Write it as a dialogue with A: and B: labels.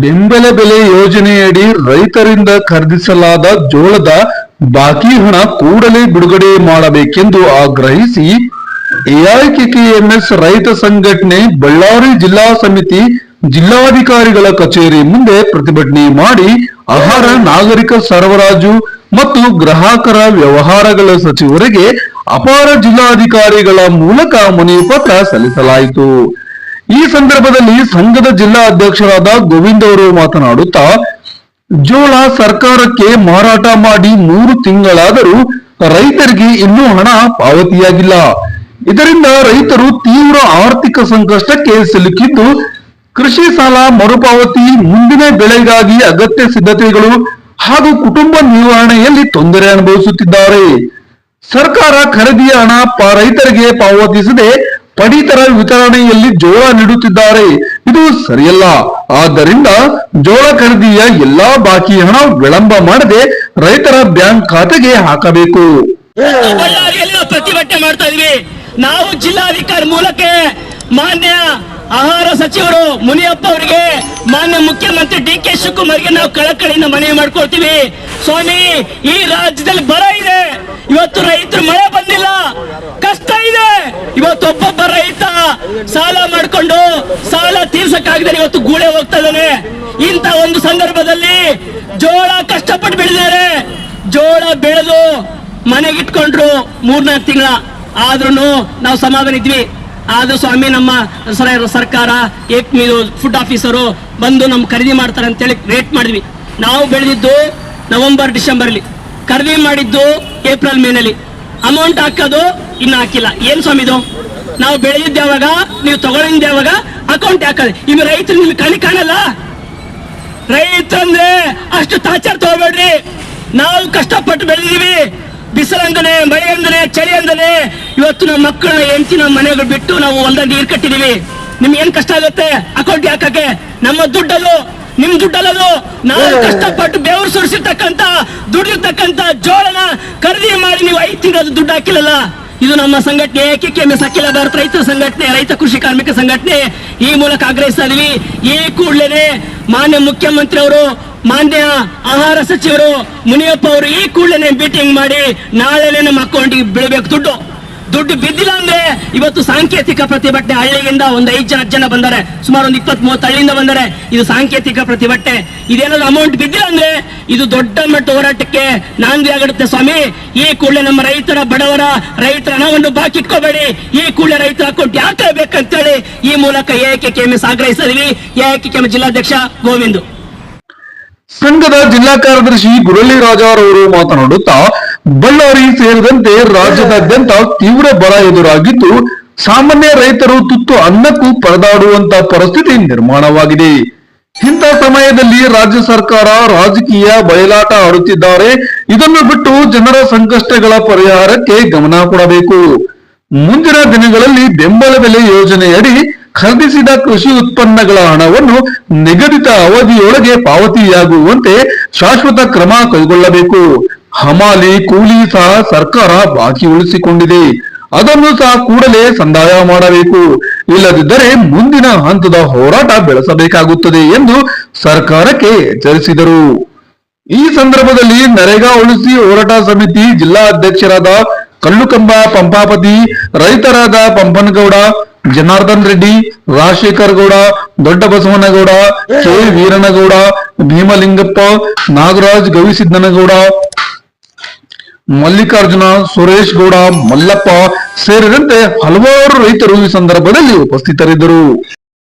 A: ಬೆಂಬಲ ಬೆಲೆ ಯೋಜನೆಯಡಿ ರೈತರಿಂದ ಖರೀದಿಸಲಾದ ಜೋಳದ ಬಾಕಿ ಹಣ ಕೂಡಲೇ ಬಿಡುಗಡೆ ಮಾಡಬೇಕೆಂದು ಆಗ್ರಹಿಸಿ ಎಐಕೆಕೆಎಂಎಸ್ ರೈತ ಸಂಘಟನೆ ಬಳ್ಳಾರಿ ಜಿಲ್ಲಾ ಸಮಿತಿ ಜಿಲ್ಲಾಧಿಕಾರಿಗಳ ಕಚೇರಿ ಮುಂದೆ ಪ್ರತಿಭಟನೆ ಮಾಡಿ ಆಹಾರ ನಾಗರಿಕ ಸರಬರಾಜು ಮತ್ತು ಗ್ರಾಹಕರ ವ್ಯವಹಾರಗಳ ಸಚಿವರಿಗೆ ಅಪರ ಜಿಲ್ಲಾಧಿಕಾರಿಗಳ ಮೂಲಕ ಮನವಿ ಪತ್ರ ಸಲ್ಲಿಸಲಾಯಿತು. ಈ ಸಂದರ್ಭದಲ್ಲಿ ಸಂಘದ ಜಿಲ್ಲಾ ಅಧ್ಯಕ್ಷರಾದ ಗೋವಿಂದ್ ಅವರು ಮಾತನಾಡುತ್ತಾ, ಜೋಳ ಸರ್ಕಾರಕ್ಕೆ ಮಾರಾಟ ಮಾಡಿ 3 ತಿಂಗಳಾದರೂ ರೈತರಿಗೆ ಇನ್ನೂ ಹಣ ಪಾವತಿಯಾಗಿಲ್ಲ. ಇದರಿಂದ ರೈತರು ತೀವ್ರ ಆರ್ಥಿಕ ಸಂಕಷ್ಟಕ್ಕೆ ಸಿಲುಕಿದ್ದು, ಕೃಷಿ ಸಾಲ ಮರುಪಾವತಿ, ಮುಂದಿನ ಬೆಳೆಗಾಗಿ ಅಗತ್ಯ ಸಿದ್ಧತೆಗಳು ಹಾಗೂ ಕುಟುಂಬ ನಿರ್ವಹಣೆಯಲ್ಲಿ ತೊಂದರೆ ಅನುಭವಿಸುತ್ತಿದ್ದಾರೆ. ಸರ್ಕಾರ ಖರೀದಿಯ ಹಣ ರೈತರಿಗೆ ಪಾವತಿಸದೆ ಪಡಿತರ ವಿತರಣೆಯಲ್ಲಿ ಜೋಳ ನೀಡುತ್ತಿದ್ದಾರೆ. ಇದು ಸರಿಯಲ್ಲ. ಆದ್ದರಿಂದ ಜೋಳ ಖರೀದಿಯ ಎಲ್ಲಾ ಬಾಕಿ ಹಣ ವಿಳಂಬ ಮಾಡದೆ ರೈತರ ಬ್ಯಾಂಕ್ ಖಾತೆಗೆ ಹಾಕಬೇಕು.
B: ಪ್ರತಿಭಟನೆ ಮಾಡ್ತಾ ಇದ್ವಿ. ನಾವು ಜಿಲ್ಲಾಧಿಕಾರಿ ಮೂಲಕ ಮಾನ್ಯ ಆಹಾರ ಸಚಿವರು ಮುನಿಯಪ್ಪ ಅವರಿಗೆ, ಮಾನ್ಯ ಮುಖ್ಯಮಂತ್ರಿ ಡಿ.ಕೆ. ಶಿವಕುಮಾರ್ಗೆ ನಾವು ಕಳಕಳಿಯಿಂದ ಮನವಿ ಮಾಡ್ಕೊಳ್ತೀವಿ. ಸ್ವಾಮಿ, ಈ ರಾಜ್ಯದಲ್ಲಿ ಬರ ಇದೆ. ಇವತ್ತು ರೈತರು ಮಳೆ ಬಂದಿಲ್ಲ, ಕಷ್ಟ ಇದೆ. ಇವತ್ತು ಒಬ್ಬೊಬ್ಬ ರೈತ ಸಾಲ ಮಾಡ್ಕೊಂಡು ಸಾಲ ತೀರ್ಸಕ್ಕಾಗದೆ ಇವತ್ತು ಗೂಳೆ ಹೋಗ್ತಾ ಇದ್ದಾನೆ. ಇಂತ ಒಂದು ಸಂದರ್ಭದಲ್ಲಿ ಜೋಳ ಕಷ್ಟಪಟ್ಟು ಬೆಳೆದಿದ್ದಾರೆ. ಜೋಳ ಬೆಳೆದು ಮನೆಗಿಟ್ಕೊಂಡ್ರು 3-4 ತಿಂಗಳ ಆದ್ರೂ ನಾವು ಸಮಾಧಾನ ಇದ್ವಿ. ಆದ್ರೂ ಸ್ವಾಮಿ, ನಮ್ಮ ಸರ್ಕಾರ ಫುಡ್ ಆಫೀಸರು ಬಂದು ನಮ್ ಖರೀದಿ ಮಾಡ್ತಾರೆ ಅಂತೇಳಿ ವೇಟ್ ಮಾಡಿದ್ವಿ. ನಾವು ಬೆಳೆದಿದ್ದು ನವೆಂಬರ್ ಡಿಸೆಂಬರ್ಲಿ, ಖರೀದಿ ಮಾಡಿದ್ದು ಏಪ್ರಿಲ್ ಮೇನಲ್ಲಿ. ಅಮೌಂಟ್ ಹಾಕೋದು ಇನ್ನು ಹಾಕಿಲ್ಲ. ಏನ್ ಸ್ವಾಮಿ ಇದು? ನಾವು ಬೆಳೆದಿದ್ದ ಯಾವಾಗ, ನೀವು ತಗೊಂಡಿದ್ದ ಯಾವಾಗ, ಅಕೌಂಟ್ ಹಾಕೋದು. ಇನ್ನು ರೈತರು ನಿಮ್ಗೆ ಕಣಿ ಕಾಣಲ್ಲ. ರೈತಂದ್ರೆ ಅಷ್ಟು ತಾಚಾರ್ ತಗೋಬೇಡ್ರಿ. ನಾವು ಕಷ್ಟಪಟ್ಟು ಬೆಳೆದಿದೀವಿ. ಬಿಸಿಲಂದನೆ, ಮಳೆ ಅಂದನೆ, ಚಳಿ ಅಂದನೆ ಇವತ್ತು ನಮ್ಮ ಮಕ್ಕಳ ಹೆಂಡತಿ ನಮ್ಮ ಮನೆಗಳು ಬಿಟ್ಟು ನಾವು ಒಂದೊಂದು ನೀರು ಕಟ್ಟಿದೀವಿ. ನಿಮ್ಗೆ ಏನ್ ಕಷ್ಟ ಆಗುತ್ತೆ ಅಕೌಂಟ್ ಹಾಕಕ್ಕೆ? ನಮ್ಮ ದುಡ್ಡದು, ನಿಮ್ ದುಡ್ಡಲ್ಲದು. ನಾವು ಕಷ್ಟಪಟ್ಟು ಬೆವರು ಸುರಿಸಿರ್ತಕ್ಕಂತ ದುಡ್ಡಿರ್ತಕ್ಕಂತ ಜೋಳನ ಖರೀದಿ ಮಾಡಿ ನೀವು 5 ತಿಂಗಳು ದುಡ್ಡು ಹಾಕಿಲ್ಲಲ್ಲ. ಇದು ನಮ್ಮ ಸಂಘಟನೆ ಎಐಕೆಕೆಎಂಎಸ್ ಅಖಿಲ ಭಾರತ ರೈತ ಸಂಘಟನೆ, ರೈತ ಕೃಷಿ ಕಾರ್ಮಿಕ ಸಂಘಟನೆ ಈ ಮೂಲಕ ಆಗ್ರಹಿಸ್ತಾ ಇದೀವಿ. ಈ ಕೂಡಲೇ ಮಾನ್ಯ ಮುಖ್ಯಮಂತ್ರಿ ಅವರು, ಮಾನ್ಯ ಆಹಾರ ಸಚಿವರು ಮುನಿಯಪ್ಪ ಅವರು ಈ ಕೂಡಲೇ ಮೀಟಿಂಗ್ ಮಾಡಿ ನಾಳೆನೇ ನಮ್ಮ ಅಕೌಂಟಿಗೆ ಬೀಳಬೇಕು ದುಡ್ಡು ಬಿದ್ದಿಲ್ಲ ಅಂದ್ರೆ ಇವತ್ತು ಸಾಂಕೇತಿಕ ಪ್ರತಿಭಟನೆ. ಹಳ್ಳಿಯಿಂದ ಒಂದು 5 ಜನ ಬಂದರೆ, ಸುಮಾರು ಒಂದು 20-30 ಹಳ್ಳಿಯಿಂದ ಬಂದರೆ. ಇದು ಸಾಂಕೇತಿಕ ಪ್ರತಿಭಟನೆ. ಇದೇನಾದ್ರು ಅಮೌಂಟ್ ಬಿದ್ದಿಲ್ಲ ಅಂದ್ರೆ ಇದು ದೊಡ್ಡ ಮಟ್ಟ ಹೋರಾಟಕ್ಕೆ ನಾಂದಿ ಆಗಿರುತ್ತೆ ಸ್ವಾಮಿ. ಈ ಕೂಡಲೇ ನಮ್ಮ ರೈತರ, ಬಡವರ ರೈತರ ಹಣವನ್ನು ಬಾಕಿ ಇಟ್ಕೋಬೇಡಿ. ಈ ಕೂಡಲೇ ರೈತರ ಅಕೌಂಟ್ ಯಾಕೆ ಬೇಕಂತೇಳಿ ಈ ಮೂಲಕ ಎಐಕೆಕೆಎಂಎಸ್ ಆಗ್ರಹಿಸಿದ್ವಿ. ಎಐಕೆಕೆಎಂಎಸ್ ಜಿಲ್ಲಾಧ್ಯಕ್ಷ ಗೋವಿಂದ್.
A: ಸಂಘದ ಜಿಲ್ಲಾ ಕಾರ್ಯದರ್ಶಿ ಗುರಳ್ಳಿ ರಾಜಾರವರು ಮಾತನಾಡುತ್ತಾ, ಬಳ್ಳಾರಿ ಸೇರಿದಂತೆ ರಾಜ್ಯದಾದ್ಯಂತ ತೀವ್ರ ಬರ ಎದುರಾಗಿದ್ದು, ಸಾಮಾನ್ಯ ರೈತರು ತುತ್ತು ಅನ್ನಕ್ಕೂ ಪರದಾಡುವಂತ ಪರಿಸ್ಥಿತಿ ನಿರ್ಮಾಣವಾಗಿದೆ. ಇಂಥ ಸಮಯದಲ್ಲಿ ರಾಜ್ಯ ಸರ್ಕಾರ ರಾಜಕೀಯ ಬಯಲಾಟ ಆಡುತ್ತಿದ್ದಾರೆ. ಇದನ್ನು ಬಿಟ್ಟು ಜನರ ಸಂಕಷ್ಟಗಳ ಪರಿಹಾರಕ್ಕೆ ಗಮನ ಕೊಡಬೇಕು. ಮುಂದಿನ ದಿನಗಳಲ್ಲಿ ಬೆಂಬಲ ಬೆಲೆ ಯೋಜನೆಯಡಿ ಖರೀದಿಸಿದ ಕೃಷಿ ಉತ್ಪನ್ನಗಳ ಹಣವನ್ನು ನಿಗದಿತ ಅವಧಿಯೊಳಗೆ ಪಾವತಿಯಾಗುವಂತೆ ಶಾಶ್ವತ ಕ್ರಮ ಕೈಗೊಳ್ಳಬೇಕು. ಹಮಾಲಿ, ಕೂಲಿ ಸಹ ಸರ್ಕಾರ ಬಾಕಿ ಉಳಿಸಿಕೊಂಡಿದೆ. ಅದನ್ನು ಸಹ ಕೂಡಲೇ ಸಂದಾಯ ಮಾಡಬೇಕು. ಇಲ್ಲದಿದ್ದರೆ ಮುಂದಿನ ಹಂತದ ಹೋರಾಟ ಬೆಳೆಸಬೇಕಾಗುತ್ತದೆ ಎಂದು ಸರ್ಕಾರಕ್ಕೆ ಎಚ್ಚರಿಸಿದರು. ಈ ಸಂದರ್ಭದಲ್ಲಿ ನರೇಗಾ ಉಳಿಸಿ ಹೋರಾಟ ಸಮಿತಿ ಜಿಲ್ಲಾ ಅಧ್ಯಕ್ಷರಾದ ಕಲ್ಲುಕಂಬ ಪಂಪಾಪತಿ, ರೈತರಾದ ಪಂಪನಗೌಡ, ಜನಾರ್ದನ್ ರೆಡ್ಡಿ, ರಾಜಶೇಖರ್ ಗೌಡ, ದೊಡ್ಡ ಬಸವನಗೌಡ, ಕೆ ವೀರನಗೌಡ, ಭೀಮಲಿಂಗಪ್ಪ, ನಾಗರಾಜ್, ಗವಿಸಿದ್ದನಗೌಡ, ಮಲ್ಲಿಕಾರ್ಜುನ, ಸುರೇಶ್ ಗೌಡ, ಮಲ್ಲಪ್ಪ ಸೇರಿದಂತೆ ಹಲವಾರು ರೈತರು ಈ ಸಂದರ್ಭದಲ್ಲಿ ಉಪಸ್ಥಿತರಿದ್ದರು.